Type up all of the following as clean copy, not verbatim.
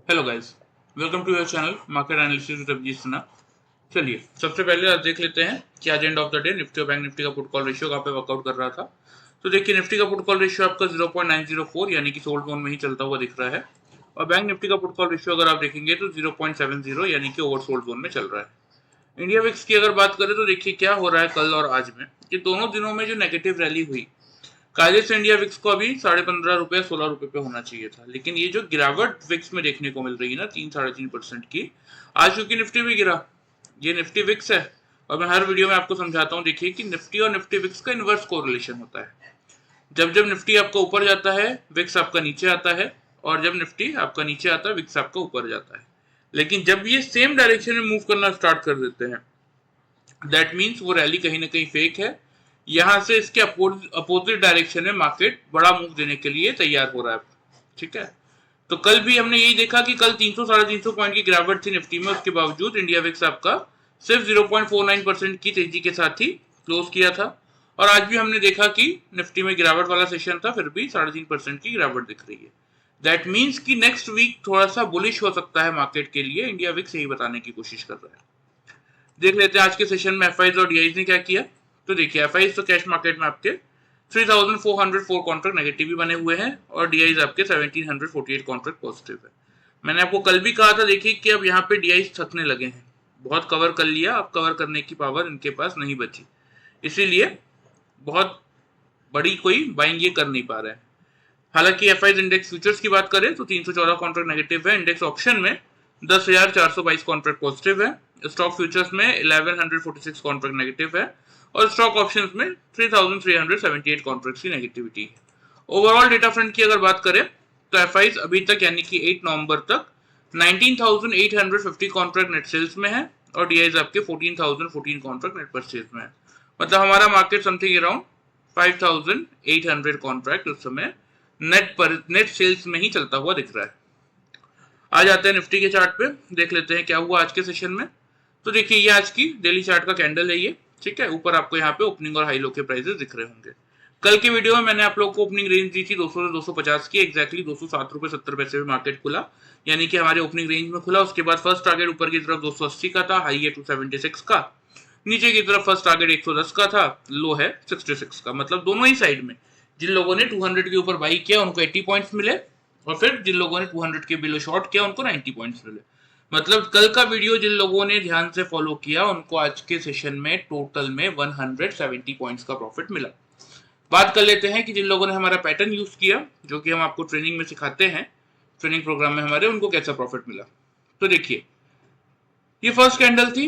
Hello guys, welcome to your channel market analysis with Abhijit Sinha. चलिए सबसे पहले आज देख लेते हैं कि आज end of the day Nifty और बैंक निफ्टी का पुट कॉल रेशियो कहाँ पे वर्कआउट कर रहा था। तो देखिए निफ्टी का पुट कॉल रेशियो आपका 0.904 यानी कि सोल्ड जोन में ही चलता हुआ दिख रहा है, और बैंक निफ्टी का पुट कॉल रेशियो अगर आप देखेंगे तो 0.70 यानी कि ओवर सोल्ड जोन में चल रहा है। इंडिया विक्स की अगर बात करें तो देखिए क्या हो रहा है कल और आज में, कि दोनों दिनों में जो नेगेटिव रैली हुई, कायदे से इंडिया विक्स को अभी 15.5 रुपए 16 रुपए पे होना चाहिए था, लेकिन ये जो गिरावट विक्स में देखने को मिल रही है ना 3-3.5% की, आज क्योंकि निफ्टी भी गिरा, ये निफ्टी विक्स है। और मैं हर वीडियो में आपको समझाता हूँ, देखिए कि निफ्टी और निफ्टी विक्स का इनवर्स कोरिलेशन होता है। जब जब निफ्टी आपका ऊपर जाता है विक्स आपका नीचे आता है, और जब निफ्टी आपका नीचे आता है विक्स आपका ऊपर जाता है। लेकिन जब ये सेम डायरेक्शन में मूव करना स्टार्ट कर देते हैं, दैट मीन्स वो रैली कहीं ना कहीं फेक है। यहां से इसके अपोजिट डायरेक्शन में मार्केट बड़ा मूव देने के लिए तैयार हो रहा है। ठीक है, तो कल भी हमने यही देखा कि कल 300-350 पॉइंट की गिरावट थी निफ्टी में, उसके बावजूद इंडिया विक्स आपका सिर्फ 0.49% की तेजी के साथ ही क्लोज किया था। और आज भी हमने देखा कि निफ्टी में गिरावट वाला सेशन था, फिर भी 3.5% की गिरावट दिख रही है। दैट मीन्स कि नेक्स्ट वीक थोड़ा सा बुलिश हो सकता है मार्केट के लिए, इंडिया विक्स यही बताने की कोशिश कर रहा है। देख लेते हैं आज के सेशन में एफआईज और डीआईज ने क्या किया। तो देखिए एफआईज तो कैश मार्केट में आपके 3404 कॉन्ट्रैक्ट नेगेटिव भी बने हुए हैं, और डीआईज आपके 1748 कॉन्ट्रैक्ट पॉजिटिव है। मैंने आपको कल भी कहा था, देखिए कि अब यहाँ पे डीआईज थकने लगे हैं, बहुत कवर कर लिया, अब कवर करने की पावर इनके पास नहीं बची, इसीलिए बहुत बड़ी कोई बाइंग ये कर नहीं पा रहे हैं। हालांकि एफआईज इंडेक्स फ्यूचर्स की बात करें तो 314 कॉन्ट्रैक्ट नेगेटिव है, इंडेक्स ऑप्शन में 10,422 कॉन्ट्रैक्ट पॉजिटिव है, स्टॉक फ्यूचर्स में 1146 कॉन्ट्रैक्ट नेगेटिव है, और स्टॉक ऑप्शंस में 3378 कॉन्ट्रैक्ट्स की नेगेटिविटी है। ओवरऑल डेटा फ्रंट की अगर बात करें तो एफआईज अभी तक यानी कि 8 नवंबर तक 19,850 कॉन्ट्रैक्ट नेट सेल्स में है, और डीआईज आपके 14,014 कॉन्ट्रैक्ट नेट परचेज में है। मतलब हमारा मार्केट समथिंग अराउंड 5,800 कॉन्ट्रैक्ट उस समय नेट सेल्स में ही चलता हुआ दिख रहा है। आ जाते हैं निफ्टी के चार्ट पे, देख लेते हैं क्या हुआ आज के सेशन में। तो देखिए ये आज की डेली चार्ट का कैंडल है ये, ठीक है। ऊपर आपको यहाँ पे ओपनिंग और हाई लो के प्राइसेस दिख रहे होंगे। कल के वीडियो में मैंने आप लोगों को ओपनिंग रेंज दी थी 200 से 250 की, एक्जैक्टली 207.70 रुपए में मार्केट खुला, यानी कि हमारे ओपनिंग रेंज में खुला। उसके बाद फर्स्ट टारगेट ऊपर की तरफ 280 का था, हाई है 276 का, नीचे की तरफ फर्स्ट टारगेट 110 का था, लो है 66 का। मतलब दोनों ही साइड में जिन लोगों ने 200 के ऊपर बाई किया उनको 80 पॉइंट्स मिले, और फिर जिन लोगों ने 200 के बिलो शॉर्ट किया उनको 90 पॉइंट्स मिले। मतलब कल का वीडियो जिन लोगों ने ध्यान से फॉलो किया उनको आज के सेशन में टोटल में 170 पॉइंट्स का प्रॉफिट मिला। बात कर लेते हैं कि जिन लोगों ने हमारा पैटर्न यूज किया, जो कि हम आपको ट्रेनिंग में सिखाते हैं, ट्रेनिंग प्रोग्राम में हमारे, उनको कैसा प्रॉफिट मिला। तो देखिए ये फर्स्ट कैंडल थी,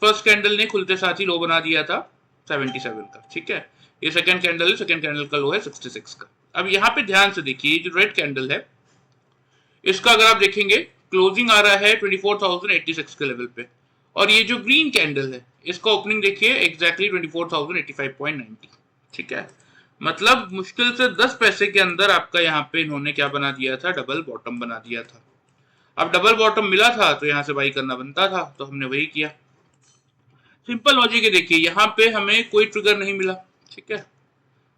फर्स्ट कैंडल ने खुलते साथ ही लो बना दिया था 77 का, ठीक है। ये सेकंड कैंडल है, सेकंड कैंडल का लो है 66 का। अब यहाँ पे ध्यान से देखिए, जो रेड कैंडल है इसका अगर आप देखेंगे क्लोजिंग आ रहा है 24,086 के लेवल पे, और ये जो ग्रीन कैंडल है इसका ओपनिंग देखिए एग्जैक्टली 24,085.90, ठीक है। मतलब मुश्किल से 10 पैसे के अंदर आपका यहाँ पे इन्होंने क्या बना दिया था, डबल बॉटम बना दिया था। अब डबल बॉटम मिला था तो यहाँ से बाई करना बनता था, तो हमने वही किया। सिंपल लॉजिक है, देखिए यहाँ पे हमें कोई ट्रिगर नहीं मिला, ठीक है।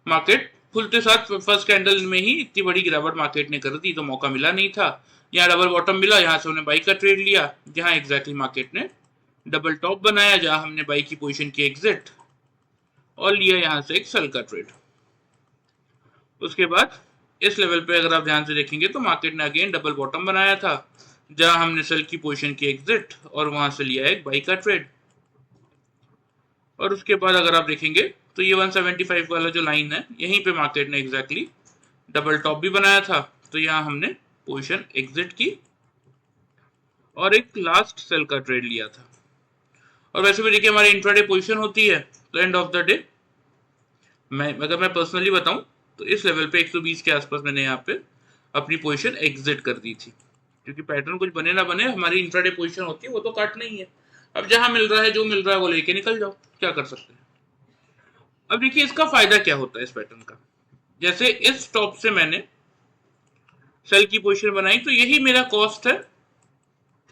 मार्केट खुलते साथ फर्स्ट कैंडल में ही इतनी बड़ी गिरावट मार्केट ने कर दी, तो मौका मिला नहीं था। यहाँ डबल बॉटम मिला, यहाँ से हमने बाई का ट्रेड लिया, जहाँ एग्जैक्टली मार्केट ने डबल टॉप बनाया, जहाँ हमने बाई की पोजीशन की एग्जिट, और लिया यहाँ से एक सेल का ट्रेड। उसके बाद इस लेवल पे अगर आप ध्यान से देखेंगे तो मार्केट ने अगेन डबल बॉटम बनाया था, जहां हमने सेल की पोजीशन की एग्जिट, और वहां से लिया एक बाई का ट्रेड। और उसके बाद अगर आप देखेंगे तो ये 175 वाला जो लाइन है, यहीं पे मार्केट ने एग्जैक्टली डबल टॉप भी बनाया था, तो यहाँ हमने पोजीशन एग्जिट की और एक लास्ट सेल का ट्रेड लिया था। और वैसे भी देखिए हमारी इंट्राडे पोजीशन होती है, तो एंड ऑफ द डे अगर मैं पर्सनली बताऊं तो इस लेवल पे 120 के आसपास मैंने यहाँ पे अपनी पोजीशन एग्जिट कर दी थी, क्योंकि पैटर्न कुछ बने ना बने हमारी इंट्राडे पोजीशन होती है वो तो काट नहीं है। अब जहां मिल रहा है जो मिल रहा है वो लेके निकल जाओ, क्या कर सकते हैं। अब देखिए इसका फायदा क्या होता है इस पैटर्न का, जैसे इस टॉप से मैंने सेल की पोजीशन बनाई तो यही मेरा कॉस्ट है,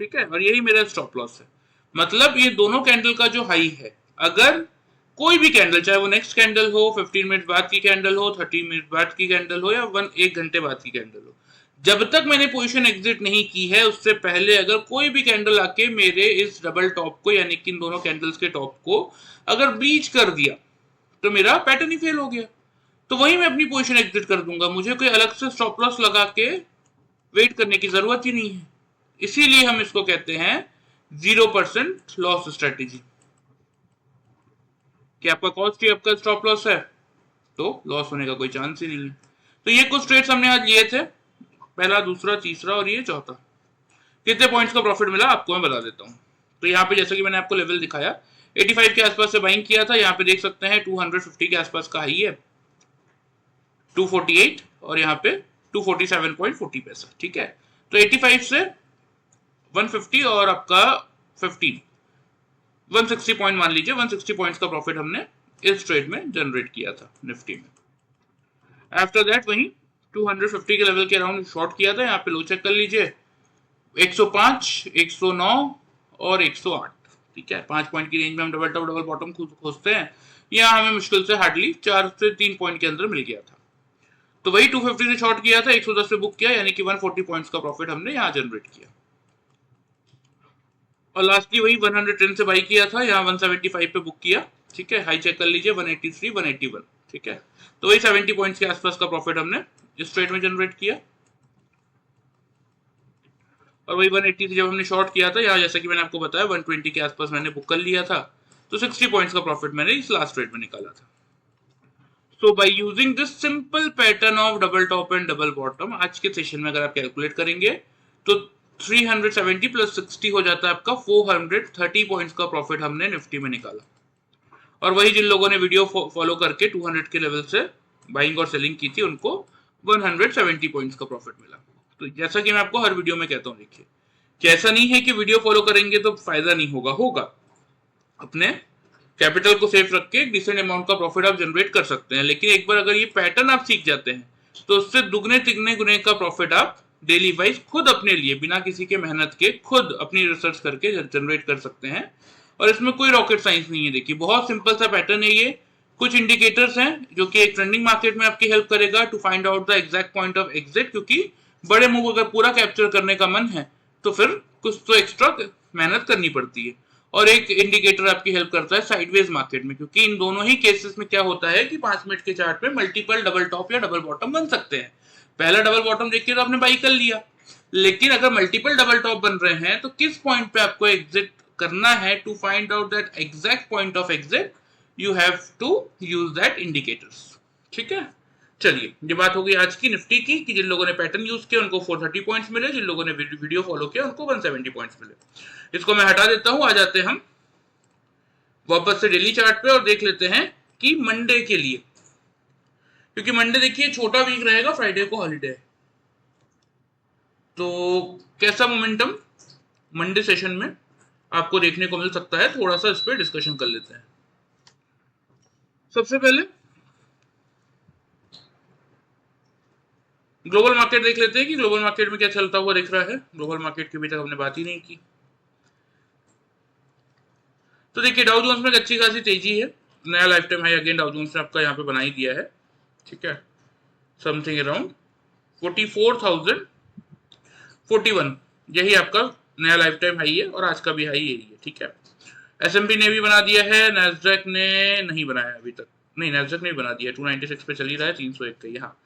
ठीक है, और यही मेरा स्टॉप लॉस है। मतलब ये दोनों कैंडल का जो हाई है, अगर कोई भी कैंडल, चाहे वो नेक्स्ट कैंडल हो, 15 मिनट बाद की कैंडल हो, 30 मिनट बाद की कैंडल हो, या 1 घंटे बाद की कैंडल हो, जब तक मैंने पोजीशन एग्जिट नहीं की है उससे पहले अगर कोई भी कैंडल आके मेरे इस डबल टॉप को यानी कि इन दोनों कैंडल्स के टॉप को अगर ब्रीच कर दिया तो मेरा पैटर्न ही फेल हो गया, तो वही मैं अपनी पोजीशन एग्जिट कर दूंगा। मुझे कोई अलग से स्टॉप लॉस लगा के वेट करने की जरूरत ही नहीं है। इसीलिए हम इसको कहते हैं 0% लॉस स्ट्रेटेजी। कि आपका कॉस्ट ही आपका स्टॉप लॉस है तो लॉस होने का कोई चांस ही नहीं है। तो ये कुछ ट्रेड्स हमने आज लिए थे, पहला, दूसरा, तीसरा और ये चौथा। कितने पॉइंट्स का प्रॉफिट मिला आपको मैं बता देता हूँ। तो यहाँ पे जैसे कि मैंने आपको लेवल दिखाया 85 के आसपास से बाइंग किया था, यहाँ पे देख सकते हैं 250 के आसपास का हाई है 248 और यहाँ पे 247.40 पैसा, ठीक है। तो 85 से 150 और आपका 15 160 पॉइंट मान लीजिए, 160 पॉइंट्स का प्रॉफिट हमने इस ट्रेड में जनरेट किया था निफ्टी में। आफ्टर दैट वही 250 के लेवल के अराउंड शॉर्ट किया था, यहाँ पे लो चेक कर लीजिए 105, 109 और 108, ठीक है। 5 पॉइंट की रेंज में हम डबल टॉप डबल बॉटम खोजते हैं, यहाँ हमें मुश्किल से हार्डली 4 से 3 पॉइंट के अंदर मिल गया था। तो वही 250 से शॉर्ट किया था, 110 पे बुक किया, यानी कि 140 पॉइंट्स का प्रॉफिट हमने यहाँ जनरेट किया। और लास्टली वही 110 से बाई किया था, यहाँ 175 पे बुक किया, ठीक है। हाई चेक कर लीजिए 183, 181, ठीक है। तो वही 70 पॉइंट्स के आसपास का प्रॉफिट हमने इस ट्रेड में जनरेट किया। और वही 180 से जब हमने शॉर्ट किया था, यहाँ जैसा कि मैंने आपको बताया 120 के आसपास मैंने बुक कर लिया था, तो 60 पॉइंट्स का प्रॉफिट मैंने इस लास्ट ट्रेड में निकाला था। So by using this simple pattern of double top and double bottom, आज के सेशन में अगर आप कैलकुलेट करेंगे तो 370 प्लस 60 हो जाता है आपका 430 पॉइंट्स का प्रॉफिट हमने निफ्टी में निकाला। और वही जिन लोगों ने वीडियो फॉलो करके 200 के लेवल से बाइंग और सेलिंग की थी उनको 170 पॉइंट्स का प्रॉफिट मिला। तो जैसा कि मैं आपको हर वीडियो में कहता हूँ, देखिए कि ऐसा नहीं है कि वीडियो फॉलो करेंगे तो फायदा नहीं होगा, होगा। अपने कैपिटल को सेफ रख के एक डिसेंट अमाउंट का प्रॉफिट आप जनरेट कर सकते हैं, लेकिन एक बार अगर ये पैटर्न आप सीख जाते हैं तो उससे दुगने तिगने गुने का प्रॉफिट आप डेली वाइज खुद अपने लिए बिना किसी के मेहनत के खुद अपनी रिसर्च करके जनरेट कर सकते हैं। और इसमें कोई रॉकेट साइंस नहीं है। देखिए बहुत सिंपल सा पैटर्न है ये। कुछ इंडिकेटर्स हैं जो कि एक ट्रेंडिंग मार्केट में आपकी हेल्प करेगा to find out the exact point of exit, क्योंकि बड़े मूव अगर पूरा कैप्चर करने का मन है तो फिर कुछ तो एक्स्ट्रा मेहनत करनी पड़ती है। और एक इंडिकेटर आपकी हेल्प करता है साइडवेज मार्केट में, क्योंकि इन दोनों ही केसेस में क्या होता है कि 5 मिनट के चार्ट में मल्टीपल डबल टॉप या डबल बॉटम बन सकते हैं। पहला डबल बॉटम देख के तो आपने बाई कर लिया, लेकिन अगर मल्टीपल डबल टॉप बन रहे हैं तो किस पॉइंट पे आपको एग्जिट करना है, to find out that exact point of exit you have to use that indicators, ठीक है। चलिए ये बात हो गई आज की निफ्टी की कि जिन लोगों ने पैटर्न यूज किया उनको 430 पॉइंट्स मिले, जिन लोगों ने वीडियो फॉलो किया उनको 170 पॉइंट्स मिले। इसको मैं हटा देता हूं, आ जाते हैं हम वापस से डेली चार्ट पे और देख लेते हैं कि मंडे के लिए, क्योंकि मंडे देखिए छोटा वीक रहेगा, फ्राइडे को हॉलीडे है। तो कैसा मोमेंटम मंडे सेशन में आपको देखने को मिल सकता है, थोड़ा सा इस पे डिस्कशन कर लेते हैं। सबसे पहले ग्लोबल मार्केट देख लेते हैं कि ग्लोबल मार्केट में क्या चलता हुआ दिख रहा है। ग्लोबल मार्केट की अभी तक हमने बात ही नहीं की। तो देखिए डाउ जोन्स में अच्छी खासी तेजी है, नया lifetime high again Dow Jones ने आपका यहाँ पे बना ही दिया है, ठीक है। समथिंग अराउंड 44,041 यही आपका नया लाइफ टाइम हाई है और आज का भी हाई यही है, ठीक है। एसएमपी ने भी बना दिया है, नैस्डैक ने नहीं बनाया अभी तक, नहीं नैस्डैक ने बना दिया, 296 पे चल ही रहा है, 301 का। यहाँ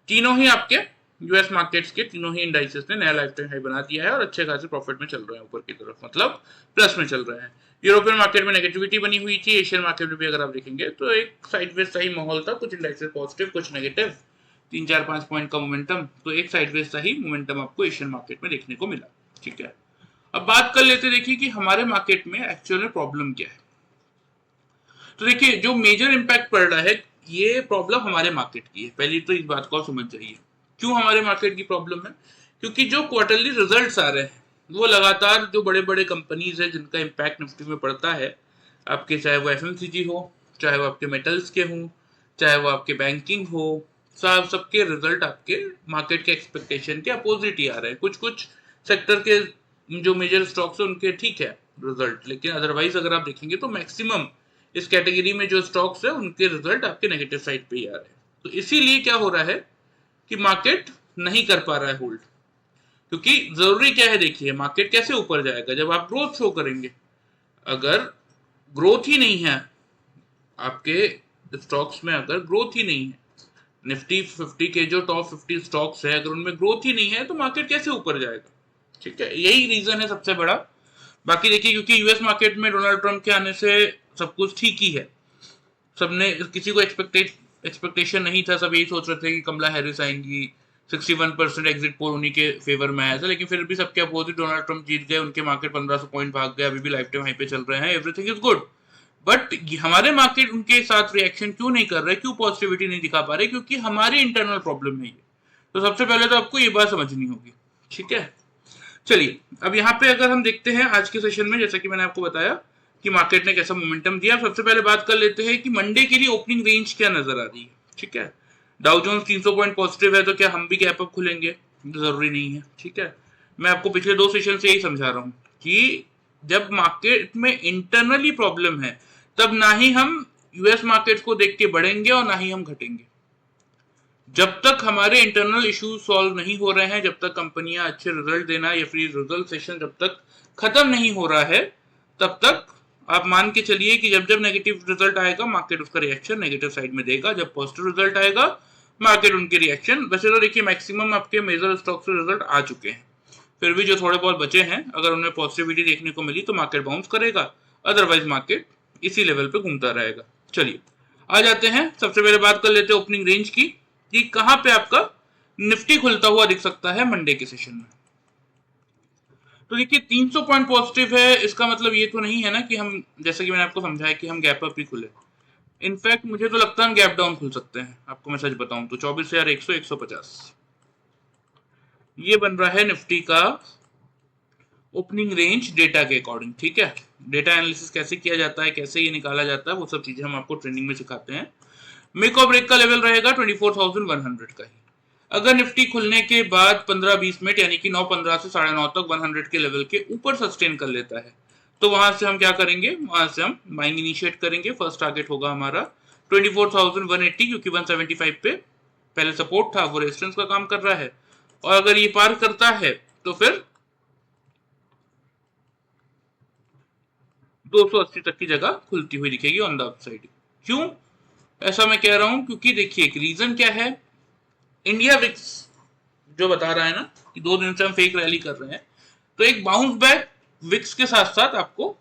तीनों ही आपके यूएस मार्केट्स के तीनों ही इंडाइसेस ने नया लाइफ टाइम हाई बना दिया है और अच्छे खासे प्रॉफिट में चल रहे हैं ऊपर की तरफ, मतलब प्लस में चल रहे हैं। यूरोपियन मार्केट में नेगेटिविटी बनी हुई थी, एशियन मार्केट में भी अगर आप देखेंगे तो एक साइडवेज सा ही माहौल था, कुछ इंडाइसेस पॉजिटिव कुछ नेगेटिव, 3-4-5 पॉइंट का मोमेंटम, तो एक साइडवेज सा ही मोमेंटम आपको एशियन मार्केट में देखने को मिला, ठीक है। अब बात कर लेते देखिए कि हमारे मार्केट में एक्चुअल में प्रॉब्लम क्या है। तो देखिए जो मेजर इंपैक्ट पड़ रहा है ये प्रॉब्लम हमारे मार्केट की है। पहली तो इस बात को समझ जाइए क्यों हमारे मार्केट की प्रॉब्लम है, क्योंकि जो क्वार्टरली रिजल्ट्स आ रहे हैं वो लगातार जो बड़े बड़े कंपनीज है जिनका इंपैक्ट निफ्टी में पड़ता है आपके, चाहे वो एफएमसीजी हो, चाहे वो आपके मेटल्स के हों, चाहे वो आपके बैंकिंग हो, सबके रिजल्ट आपके मार्केट के एक्सपेक्टेशन के अपोजिट ही आ रहे हैं। कुछ कुछ सेक्टर के जो मेजर स्टॉक्स है उनके ठीक है रिजल्ट, लेकिन अदरवाइज अगर आप देखेंगे तो मैक्सिमम इस कैटेगरी में जो स्टॉक्स है उनके रिजल्ट आपके नेगेटिव साइड पे ही आ रहे हैं। तो इसीलिए क्या हो रहा है कि मार्केट नहीं कर पा रहा है होल्ड, क्योंकि जरूरी क्या है, देखिए मार्केट कैसे ऊपर जाएगा जब आप ग्रोथ शो करेंगे। अगर ग्रोथ ही नहीं है आपके स्टॉक्स में, अगर ग्रोथ ही नहीं है, निफ्टी 50 के जो टॉप 50 स्टॉक्स है अगर उनमें ग्रोथ ही नहीं है तो मार्केट कैसे ऊपर जाएगा। ठीक है, यही रीजन है सबसे बड़ा। बाकी देखिए, क्योंकि यूएस मार्केट में डोनाल्ड ट्रंप के आने से सब कुछ ठीक ही है, सबने, किसी को एक्सपेक्टेशन नहीं था, सब यही सोच रहे थे कि कमला हैरिस आएंगी, 61% एग्जिट पोल उन्हीं के फेवर में आया था, लेकिन फिर भी सबके अपोजिट डोनाल्ड ट्रंप जीत गए, उनके मार्केट 1500 पॉइंट भाग गए, अभी भी लाइफ टाइम हाई पे चल रहे हैं, एवरीथिंग इज गुड। बट हमारे मार्केट उनके साथ रिएक्शन क्यों नहीं कर रहे, क्यों पॉजिटिविटी नहीं दिखा पा रहे, क्योंकि हमारी इंटरनल प्रॉब्लम है ये। तो सबसे पहले तो आपको ये बात समझनी होगी। ठीक है, चलिए अब यहाँ पे अगर हम देखते हैं आज के सेशन में, जैसा कि मैंने आपको बताया कि मार्केट ने कैसा मोमेंटम दिया, सबसे पहले बात कर लेते हैं कि मंडे के लिए ओपनिंग रेंज क्या नजर आ रही है। ठीक है, डाउ जोन्स 300 पॉइंट पॉजिटिव है, तो क्या हम भी गैप अप खुलेंगे? जरूरी नहीं है। ठीक है, मैं आपको पिछले 2 सेशन से यही समझा रहा हूं कि जब मार्केट में इंटरनली प्रॉब्लम है तब ना ही हम यूएस मार्केट को देख के बढ़ेंगे और ना ही हम घटेंगे। जब तक हमारे इंटरनल इश्यूज सॉल्व नहीं हो रहे हैं, जब तक कंपनियां अच्छे रिजल्ट देना या फिर रिजल्ट सेशन जब तक खत्म नहीं हो रहा है, तब तक आप मान के चलिए कि जब जब नेगेटिव रिजल्ट आएगा मार्केट उसका रिएक्शन नेगेटिव साइड में देगा, जब पॉजिटिव रिजल्ट आएगा मार्केट उनके रिएक्शन, वैसे तो देखिए मैक्सिमम आपके मेजर स्टॉक्स के रिजल्ट आ चुके हैं, फिर भी जो थोड़े बहुत बचे हैं अगर उनमें पॉजिटिविटी देखने को मिली तो मार्केट बाउंस करेगा, अदरवाइज मार्केट इसी लेवल पे घूमता रहेगा। चलिए आ जाते हैं, सबसे पहले बात कर लेते हैं ओपनिंग रेंज की, कि कहां पे आपका निफ्टी खुलता हुआ दिख सकता है मंडे के सेशन में। तो देखिए 300 पॉइंट पॉजिटिव है, इसका मतलब ये तो नहीं है ना कि हम, जैसे कि मैंने आपको समझाया कि हम गैप अप ही खुले। इनफैक्ट मुझे तो लगता है हम गैप डाउन खुल सकते हैं, आपको मैं सच बताऊं तो 24,100 150 ये बन रहा है निफ्टी का ओपनिंग रेंज डेटा के अकॉर्डिंग। ठीक है, डेटा एनालिसिस कैसे किया जाता है, कैसे ये निकाला जाता है, वो सब चीजें हम आपको ट्रेनिंग में सिखाते हैं। मेक और ब्रेक का लेवल रहेगा 24,100 का ही। अगर निफ्टी खुलने के बाद 15-20 मिनट यानी कि 9:15 से 9:30 तक 100 के लेवल के ऊपर सस्टेन कर लेता है, तो वहां से हम क्या करेंगे, वहां से हम बाइंग इनिशिएट करेंगे। फर्स्ट टारगेट होगा हमारा 24,180, क्योंकि 175 पे पहले सपोर्ट था, वो रेजिस्टेंस का काम कर रहा है, और अगर ये पार करता है तो फिर 280 तक की जगह खुलती हुई दिखेगी ऑन द अपसाइड। क्यों ऐसा मैं कह रहा हूं, क्योंकि देखिए एक रीजन क्या है, इंडिया विक्स जो बता रहा है ना कि 2 दिन से हम फेक रैली कर रहे हैं, तो एक बाउंस बैक विक्स के साथ साथ आपको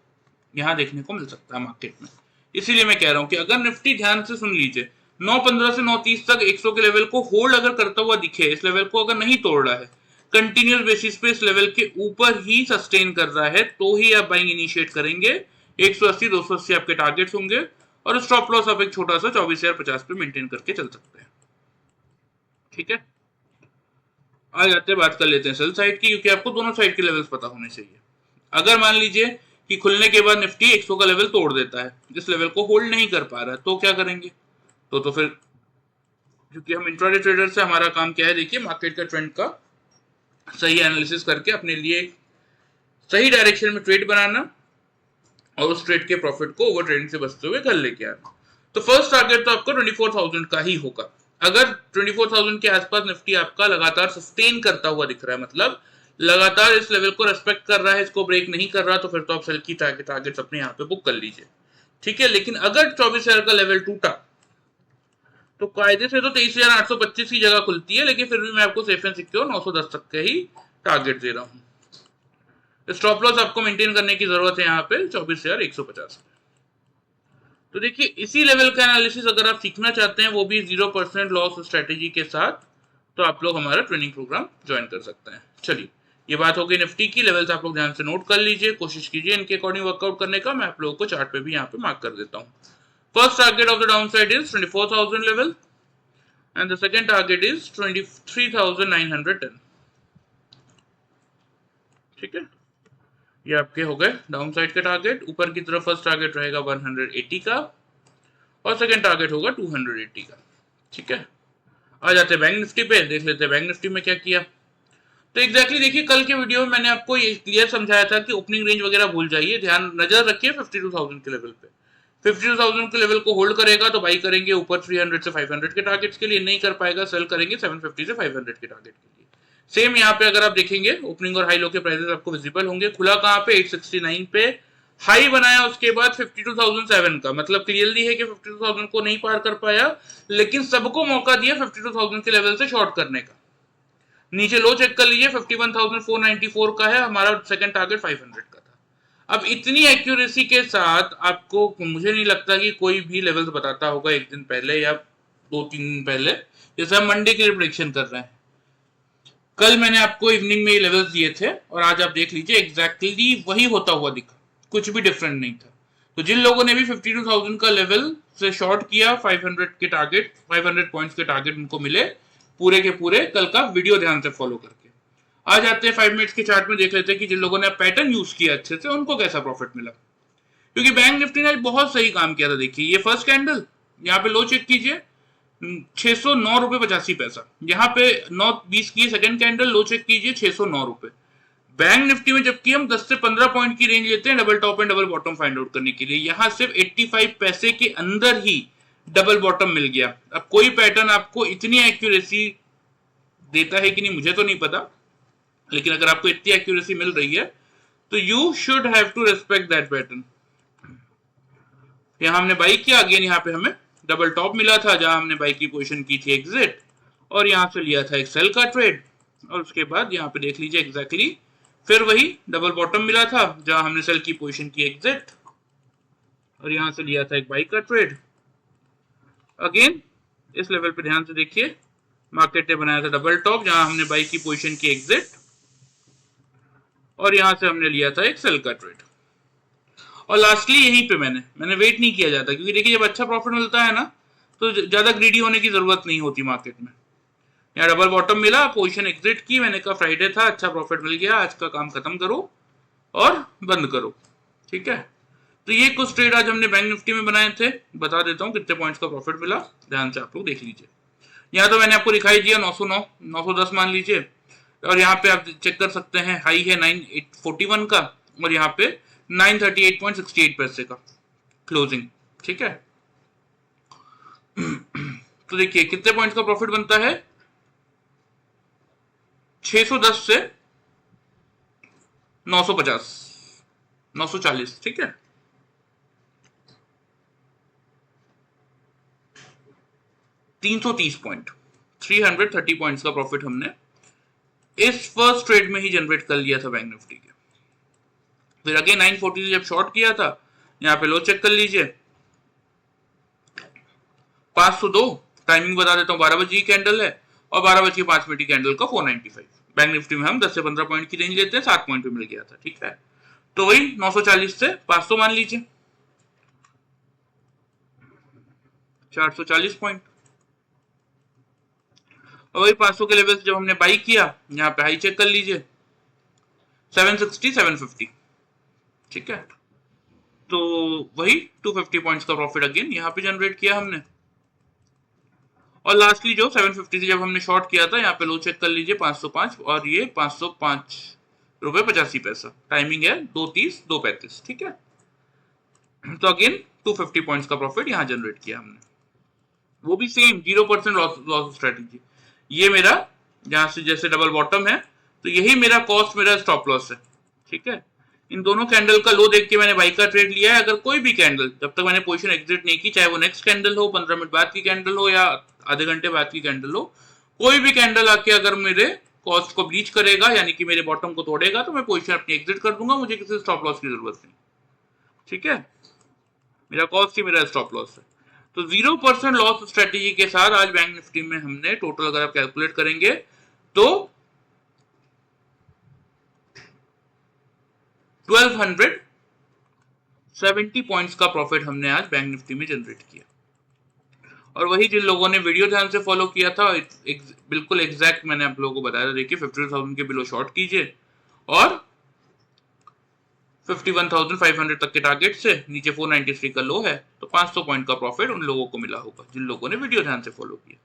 यहां देखने को मिल सकता है मार्केट में। इसीलिए मैं कह रहा हूं कि अगर निफ्टी, ध्यान से सुन लीजिए, 9:15 से 9:30 तक 100 के लेवल को होल्ड अगर करता हुआ दिखे, इस लेवल को अगर नहीं तोड़ रहा है, कंटिन्यूस बेसिस पे इस लेवल के ऊपर ही सस्टेन कर रहा है, तो ही आप बाइंग इनिशिएट करेंगे। 180 280 आपके टारगेट्स होंगे, और स्टॉप लॉस आप एक छोटा सा 24,050 पे मेंटेन करके चल सकते हैं। ठीक है, आ जाते हैं, बात कर लेते हैं सेल साइड की, क्योंकि आपको दोनों साइड के लेवल्स पता होने चाहिए। अगर मान लीजिए कि खुलने के बाद निफ्टी 100 का लेवल तोड़ देता है, जिस लेवल को होल्ड नहीं कर पा रहा है, तो क्या करेंगे? तो फिर, क्योंकि हम इंट्राडे ट्रेडर से, हमारा काम क्या है, देखिए मार्केट का ट्रेंड का सही एनालिसिस करके अपने लिए सही डायरेक्शन में ट्रेड बनाना और उस ट्रेड के प्रॉफिट को ओवर ट्रेडिंग से बचते हुए घर लेके आना। तो फर्स्ट टारगेट तो आपका 24,000 का ही होगा। अगर 24,000 के आसपास निफ्टी आपका लगातार सस्टेन करता हुआ दिख रहा है, मतलब लगातार इस लेवल को रेस्पेक्ट कर रहा है, इसको ब्रेक नहीं कर रहा, तो फिर तो आप सेल की टारगेट्स अपने यहाँ पे बुक कर लीजिए। ठीक है, लेकिन अगर 24,000 का लेवल टूटा तो कायदे से तो 23,825 की जगह खुलती है, लेकिन फिर भी मैं आपको सेफ एंड सिक्योर 910 तक के ही टारगेट दे रहा हूँ। स्टॉप लॉस आपको मेंटेन करने की जरूरत है यहाँ पे 24,150। तो देखिए इसी लेवल का एनालिसिस अगर आप सीखना चाहते हैं, वो भी 0% लॉस स्ट्रेटेजी के साथ, तो आप लोग हमारा ट्रेनिंग प्रोग्राम ज्वाइन कर सकते हैं। चलिए, ये बात हो गई निफ्टी की। लेवल्स आप लोग ध्यान से नोट कर लीजिए, कोशिश कीजिए इनके अकॉर्डिंग वर्कआउट करने का। मैं आप लोगों को चार्ट पे भी यहाँ पे मार्क कर देता हूँ। First target of the down side is 24,000 level and the second target is 23,910। ठीक है, ये आपके हो गए डाउन साइड के टारगेट। ऊपर की तरफ फर्स्ट टारगेट रहेगा 180 का और सेकंड टारगेट होगा 280 का। ठीक है, आ जाते हैं बैंक निफ्टी पे, देख लेते हैं बैंक निफ्टी में क्या किया। तो एग्जैक्टली देखिए, कल के वीडियो में मैंने आपको ये क्लियर समझाया था कि ओपनिंग रेंज वगैरह भूल जाइए, ध्यान नजर रखिए 52,000 के लेवल पे। 52,000 के लेवल को होल्ड करेगा तो बाई करेंगे ऊपर 300 से 500 के टारगेट्स के लिए, नहीं कर पाएगा सेल करेंगे 750 से 500 के टारगेट के लिए। सेम यहाँ पे अगर आप देखेंगे ओपनिंग और हाई लो के प्राइसेस आपको विजिबल होंगे। खुला कहाँ पे 869 पे, हाई बनाया उसके बाद 52,007 का, मतलब क्लियरली है कि 52,000 को नहीं पार कर पाया, लेकिन सबको मौका दिया 52,000 के लेवल से शॉर्ट करने का। नीचे लो चेक कर लीजिए 51,494 का है, हमारा सेकंड टारगेट 500 का था। अब इतनी एक्यूरेसी के साथ आपको मुझे नहीं लगता कि कोई भी लेवल्स बताता होगा एक दिन पहले या 2-3 दिन पहले, जैसे हम मंडे के लिए प्रेडिक्शन कर रहे हैं। कल मैंने आपको इवनिंग में ये लेवल्स दिए थे और आज आप देख लीजिए एग्जैक्टली वही होता हुआ दिखा, कुछ भी डिफरेंट नहीं था। तो जिन लोगों ने भी 52,000 का लेवल से शॉर्ट किया, 500 के टारगेट, 500 पॉइंट्स के टारगेट उनको मिले पूरे के पूरे। कल का वीडियो ध्यान से फॉलो करके आ जाते हैं 5 मिनट्स के चार्ट में, देख लेते हैं कि जिन लोगों ने पैटर्न यूज किया अच्छे से उनको कैसा प्रॉफिट मिला। क्योंकि बैंक निफ्टी ने बहुत सही काम किया था। देखिए ये फर्स्ट कैंडल, यहाँ पे लो चेक कीजिए 609 रुपए 85 पैसा, यहाँ पे 9:20 की सेकंड कैंडल, लो चेक कीजिए 609 रुपए। बैंक निफ्टी में जबकि हम 10 से 15 पॉइंट की रेंज लेते हैं double top and double bottom find out करने के लिए, यहाँ सिर्फ 85 पैसे के अंदर ही डबल बॉटम मिल गया। अब कोई पैटर्न आपको इतनी एक्यूरेसी देता है कि नहीं मुझे तो नहीं पता, लेकिन अगर आपको इतनी एक्यूरेसी मिल रही है तो you should have to respect that pattern. यहाँ हमने बाई किया, अगेन यहाँ पे हमें डबल टॉप मिला था जहां हमने बाई की पोजीशन की थी एग्जिट, और यहाँ से लिया था एक सेल का ट्रेड, और उसके बाद यहाँ पे देख लीजिए एग्जैक्टली फिर वही डबल बॉटम मिला था जहां हमने सेल की पोजीशन की एग्जिट, और यहाँ से लिया था एक बाई का ट्रेड। अगेन इस लेवल पे ध्यान से देखिए, मार्केट ने बनाया था डबल टॉप जहां हमने बाई की पोजीशन की एग्जिट, और यहां से हमने लिया था एक सेल का ट्रेड। और लास्टली यहीं पे मैंने वेट नहीं किया जाता, क्योंकि देखिए जब अच्छा प्रॉफिट मिलता है ना तो ज्यादा ग्रीडी होने की जरूरत नहीं होती मार्केट में। यहाँ डबल बॉटम मिला, पोजीशन एग्जिट की, मैंने कहा फ्राइडे था, अच्छा प्रॉफिट मिल गया, आज का काम खत्म करो और बंद करो। ठीक है, तो ये कुछ ट्रेड आज हमने बैंक निफ्टी में बनाए थे। बता देता हूँ कितने पॉइंट्स का प्रॉफिट मिला, ध्यान से आप लोग देख लीजिए। यहाँ तो मैंने आपको दिखाई दिया 909, 910 मान लीजिए, और यहाँ पे आप चेक कर सकते हैं हाई है 9841 का, और यहाँ पे 938.68 पैसे का क्लोजिंग। ठीक है, तो देखिए कितने पॉइंट्स का प्रॉफिट बनता है, 610 से 950, 940। ठीक है, पॉइंट 330 पॉइंट्स का प्रॉफिट हमने इस फर्स्ट ट्रेड में ही जनरेट कर लिया था बैंक निफ्टी के। फिर अगेन 940 से जब शॉर्ट किया था, यहाँ पे लो चेक कर लीजिए 502, टाइमिंग बता देता हूँ 12 बजे की कैंडल है, और 12:05 की कैंडल का 495। बैंक निफ्टी में हम 10 से 15 पॉइंट की रेंज लेते हैं, 7 पॉइंट पे मिल गया था। ठीक है, तो वही 940 से 500 मान लीजिए, 440 पॉइंट। और वही 500 के लेवल से जब हमने बाई किया, यहाँ पे हाई चेक कर लीजिए 760, 750। ठीक है, तो वही 250 पॉइंट्स का प्रॉफिट अगेन यहाँ पे जनरेट किया हमने। और लास्टली जो 750 से जब हमने शॉर्ट किया था, यहाँ पे लो चेक कर लीजिए 505, और ये 505 रुपए 85 पैसा, टाइमिंग है 2:30, 2:35। ठीक है, तो अगेन 250 पॉइंट्स का प्रॉफिट यहाँ जनरेट किया हमने, वो भी सेम 0% लॉस स्ट्रेटेजी। ये मेरा जहां से जैसे डबल बॉटम है, तो यही मेरा कॉस्ट, मेरा स्टॉप लॉस है। ठीक है, इन दोनों कैंडल का लो देख के मैंने बाई का ट्रेड लिया है। अगर कोई भी कैंडल जब तक मैंने पोजीशन एग्जिट नहीं की, चाहे वो नेक्स्ट कैंडल हो, 15 मिनट बाद की कैंडल हो या आधे घंटे बाद की कैंडल हो, कोई भी कैंडल आके अगर मेरे कॉस्ट को ब्रीच करेगा, यानी कि मेरे बॉटम को तोड़ेगा, तो मैं पोजीशन अपनी एग्जिट कर दूंगा, मुझे किसी स्टॉप लॉस की जरूरत नहीं। ठीक है, मेरा कॉस्ट ही मेरा स्टॉप लॉस है। तो 0% लॉस स्ट्रेटेजी के साथ आज बैंक निफ्टी में हमने टोटल अगर आप कैलकुलेट करेंगे तो 1270 पॉइंट्स का प्रॉफिट हमने आज बैंक निफ्टी में जनरेट किया। और वही जिन लोगों ने वीडियो ध्यान से फॉलो किया था, बिल्कुल एग्जैक्ट मैंने आप लोगों को बताया था। देखिए 50,000 के बिलो शॉर्ट कीजिए और 51,500 तक के टारगेट से नीचे 493 का लो है, तो 500 पॉइंट का प्रॉफिट उन लोगों को मिला होगा जिन लोगों ने वीडियो ध्यान से फॉलो किया।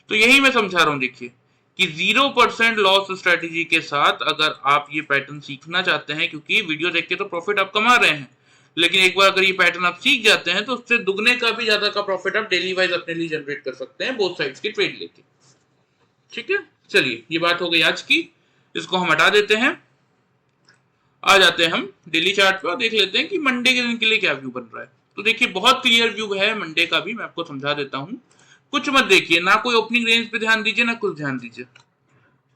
तो यही मैं समझा रहा हूं, देखिए कि 0% लॉस स्ट्रेटेजी के साथ अगर आप ये पैटर्न सीखना चाहते हैं, क्योंकि वीडियो देख के तो प्रॉफिट आप कमा रहे हैं, लेकिन एक बार अगर ये पैटर्न आप सीख जाते हैं तो उससे दुगने का भी ज्यादा का प्रॉफिट आप डेली वाइज अपने लिए जनरेट कर सकते हैं, बोथ साइड्स की ट्रेड लेके। ठीक है, चलिए ये बात हो गई आज की। इसको हम हटा देते हैं। आ जाते हैं हम डेली चार्ट पे और देख लेते हैं कि मंडे के दिन के लिए क्या व्यू बन रहा है। तो देखिए बहुत क्लियर व्यू है मंडे का भी, मैं आपको समझा देता हूँ। कुछ मत देखिए, ना कोई ओपनिंग रेंज पे ध्यान दीजिए ना कुछ ध्यान दीजिए।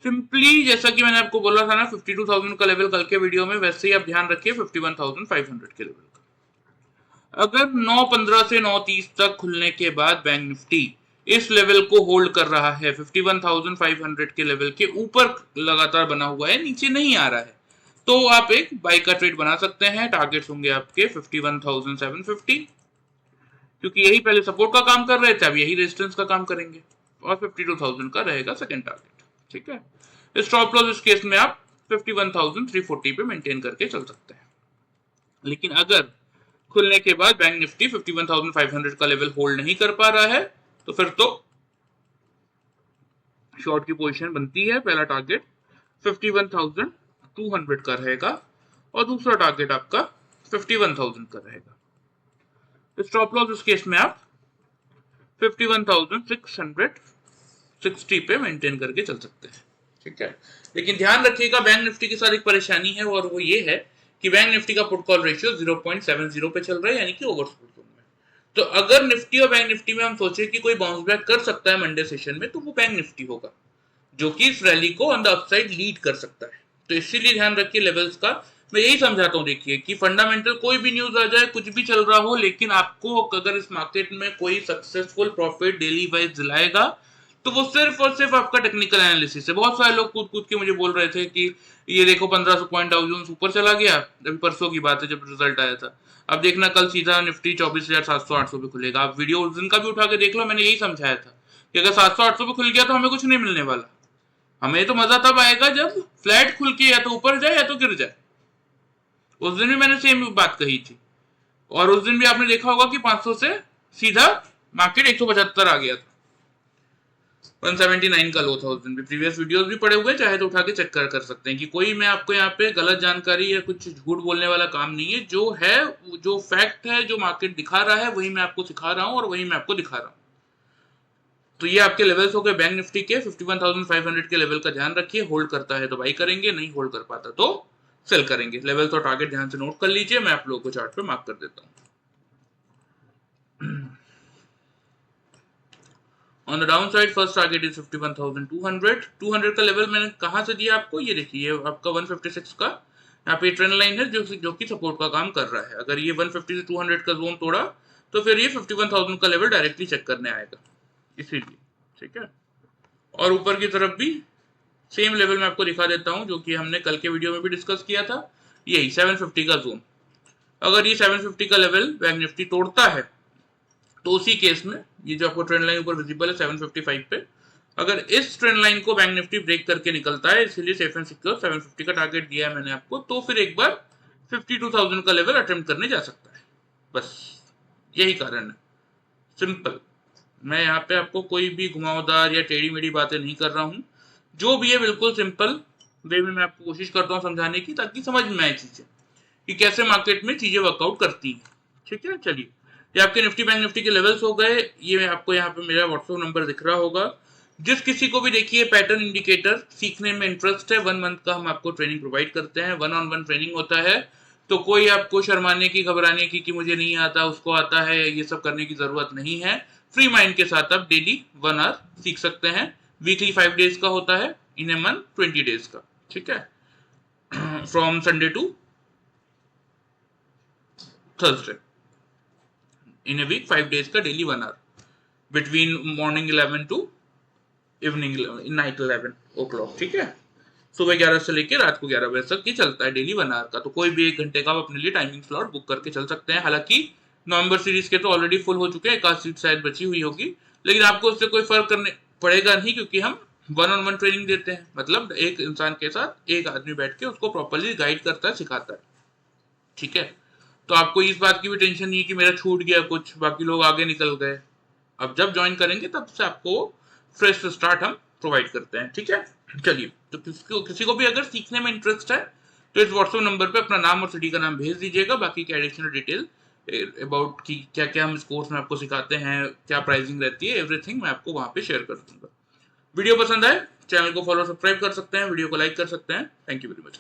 सिंपली जैसा कि मैंने आपको बोला था ना 52,000 का लेवल कल के वीडियो में, वैसे ही आप ध्यान रखिए 51,500 के लेवल का। अगर 9:15 से 9:30 तक खुलने के बाद बैंक निफ्टी इस लेवल को होल्ड कर रहा है, 51,500 के लेवल के ऊपर लगातार बना हुआ है, नीचे नहीं आ रहा है, तो आप एक बाई का ट्रेड बना सकते हैं। टारगेट्स होंगे आपके 51,750, क्योंकि यही पहले सपोर्ट का काम कर रहे थे, अब यही रेजिस्टेंस का काम करेंगे, और 52,000 का रहेगा सेकंड टारगेट। ठीक है, स्टॉप लॉस इस केस में आप 51,340 पे मेंटेन करके चल सकते हैं। लेकिन अगर खुलने के बाद बैंक निफ्टी 51,500 का लेवल होल्ड नहीं कर पा रहा है, तो फिर तो शॉर्ट की पोजीशन बनती है। पहला टारगेट 51,200 का रहेगा और दूसरा टारगेट आपका 51,000 का रहेगा। स्टॉप लॉस इस केस में आप 51,660 पे मेंटेन करके चल सकते हैं। ठीक है, लेकिन ध्यान रखिएगा बैंक निफ्टी के साथ एक परेशानी है, और वो ये है कि बैंक निफ्टी का पुट कॉल रेशियो 0.70 पे चल रहा है, यानी कि ओवरसोल्ड जोन में। तो अगर निफ्टी और बैंक निफ्टी में हम सोचे कि कोई बाउंस बैक कर सकता है मंडे सेशन में, तो वो बैंक निफ्टी होगा, जो कि इस रैली को ऑन द अपसाइड लीड कर सकता है। तो इसीलिए ध्यान रखिए लेवल्स का। मैं यही समझाता हूँ, देखिए कि फंडामेंटल कोई भी न्यूज आ जाए, कुछ भी चल रहा हो, लेकिन आपको अगर इस मार्केट में कोई सक्सेसफुल प्रॉफिट डेली वाइज दिलाएगा, तो वो सिर्फ और सिर्फ आपका टेक्निकल एनालिसिस है। बहुत सारे लोग कूद कूद के मुझे बोल रहे थे कि ये देखो 1500 पॉइंट डाउ जोन्स ऊपर चला गया, अभी परसों की बात है जब रिजल्ट आया था। अब देखना कल सीधा निफ्टी 24,700-800 पे खुलेगा। आप वीडियो उस दिन का भी उठा के देख लो, मैंने यही समझाया था कि अगर 700-800 पे खुल गया तो हमें कुछ नहीं मिलने वाला। हमें तो मजा तब आएगा जब फ्लैट खुल के या तो ऊपर जाए या तो गिर जाए। उस दिन भी मैंने सेम बात कही थी, और उस दिन भी आपने देखा होगा कि 500 से सीधा मार्केट 175 आ गया था, 179 का लो था उस दिन भी। प्रीवियस वीडियोस भी पड़े हुए, चाहे तो उठा के चेक कर सकते हैं कि कोई मैं आपको यहाँ पे गलत जानकारी या कुछ झूठ बोलने वाला काम नहीं है। जो है, जो फैक्ट है, जो मार्केट दिखा रहा है, वही मैं आपको सिखा रहा हूँ और वही मैं आपको दिखा रहा हूँ। तो ये आपके लेवल्स हो गए बैंक निफ्टी के। 51,500 के लेवल का ध्यान रखिए, होल्ड करता है तो बाई करेंगे, नहीं होल्ड कर पाता तो सेल करेंगे। लेवल्स और टारगेट ध्यान से नोट कर लीजिए, मैं आप लोगों को चार्ट पे मार्क कर देता हूँ। On the down side first target is 51,200। 200 का लेवल मैंने कहां से दिया आपको, ये देखिए आपका 156 का यहाँ पे ट्रेंड लाइन है जो कि सपोर्ट का काम कर रहा है। अगर ये 150 से 200 का जोन तोड़ा तो फिर ये 51,000 का लेवल डायरेक्टली चेक करने आएगा, इसीलिए। ठीक है, और ऊपर की तरफ भी सेम लेवल में आपको दिखा देता हूं, जो कि हमने कल के वीडियो में भी डिस्कस किया था, यही 750 का जोन। अगर ये 750 का लेवल बैंक निफ्टी तोड़ता है, तो उसी केस में ये जो आपको ट्रेंड लाइन ऊपर विजिबल है 755 पे, अगर इस ट्रेंड लाइन को बैंक निफ्टी ब्रेक करके निकलता है, इसीलिए सेफ एंड सिक्योर 750 का टारगेट दिया है मैंने आपको, तो फिर एक बार 52,000 का लेवल अटेम्प्ट करने जा सकता है। बस यही कारण है, सिंपल। मैं यहाँ पे आपको कोई भी घुमावदार या टेढ़ी मेढ़ी बातें नहीं कर रहा हूँ, जो भी है बिल्कुल सिंपल वे में मैं आपको कोशिश करता हूँ समझाने की, ताकि समझ में आए चीजें कि कैसे मार्केट में चीजें वर्कआउट करती हैं। ठीक है, चलिए, ये आपके निफ्टी बैंक निफ्टी के लेवल्स हो गए। ये आपको यहाँ पे मेरा व्हाट्सएप नंबर दिख रहा होगा। जिस किसी को भी देखिए पैटर्न इंडिकेटर सीखने में इंटरेस्ट है, 1 मंथ का हम आपको ट्रेनिंग प्रोवाइड करते हैं, 1-on-1 ट्रेनिंग होता है। तो कोई आपको शर्माने की, घबराने की कि मुझे नहीं आता, उसको आता है, ये सब करने की जरूरत नहीं है। फ्री माइंड के साथ आप डेली 1 आवर सीख सकते हैं। वीकली 5 डेज का होता है, इन ए मंथ 20 डेज का। ठीक है, from Sunday to Thursday, in a week 5 days का daily 1 hour, between morning 11 to evening 11, night 11 o'clock। ठीक है, सुबह 11 से लेकर रात को 11 बजे तक ये चलता है, डेली 1 आवर का। तो कोई भी 1 घंटे का आप अपने लिए टाइमिंग स्लॉट बुक करके चल सकते हैं। हालांकि नवंबर सीरीज के तो ऑलरेडी फुल हो चुके हैं, एक आध सीट शायद बची हुई होगी, लेकिन आपको उससे कोई फर्क करने पड़ेगा नहीं, क्योंकि हम 1-on-1 ट्रेनिंग देते हैं। मतलब एक इंसान के साथ एक आदमी बैठ के उसको प्रॉपरली गाइड करता है, सिखाता है। ठीक है, तो आपको इस बात की भी टेंशन नहीं है कि मेरा छूट गया कुछ, बाकी लोग आगे निकल गए। अब जब ज्वाइन करेंगे तब से आपको फ्रेश स्टार्ट हम प्रोवाइड करते हैं। ठीक है, चलिए, तो किसी को भी अगर सीखने में इंटरेस्ट है तो इस व्हाट्सएप नंबर पे अपना नाम और सिटी का नाम भेज दीजिएगा। बाकी की एडिशनल डिटेल अबाउट कि क्या क्या हम इस कोर्स में आपको सिखाते हैं, क्या प्राइसिंग रहती है, एवरीथिंग मैं आपको वहां पे शेयर कर दूंगा। वीडियो पसंद आए चैनल को फॉलो सब्सक्राइब कर सकते हैं, वीडियो को लाइक कर सकते हैं। Thank you very much.